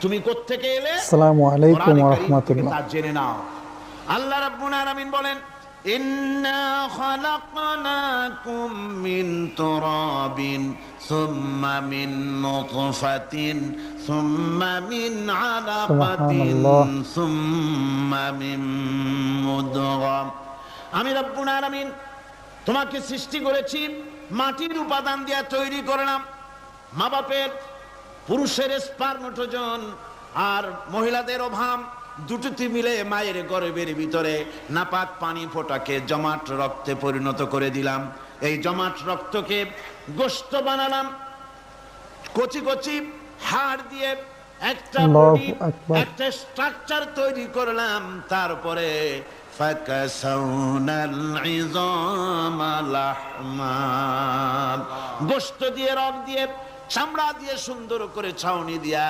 তুমি কোত্থেকে এলে? আসসালামু আলাইকুম ওয়া রাহমাতুল্লাহ। তা জেনে নাও। আল্লাহ রাব্বুল আলামিন বলেন, ইন্না খালাকনাকুম মিন তুরাবিন সুম্মা মিন নুতফাতিন সুম্মা মিন আলাকাতিন সুম্মা মিন মুদগা। আমি রাব্বুল আলামিন তোমাকে সৃষ্টি করেছি, মাটির উপাদান দিয়ে তৈরি করলাম। মা বাপের, পুরুষের স্পার্মটোজেন আর মহিলাদের ওভাম দুটোতে মিলে মায়ের গর্ভের ভিতরে নাপাক পানি ফোটাকে জমাট রক্তে পরিণত করে দিলাম। এই জমাট রক্তকে গোশত বানালাম, কচি কচি হাড় দিয়ে একটা বডি, একটা স্ট্রাকচার তৈরি করলাম। তারপরে ফাকাসাউনাল ইযামা লাহমা, গোশত দিয়ে, রক দিয়ে, চামড়া দিয়ে সুন্দর করে ছাউনি দিয়া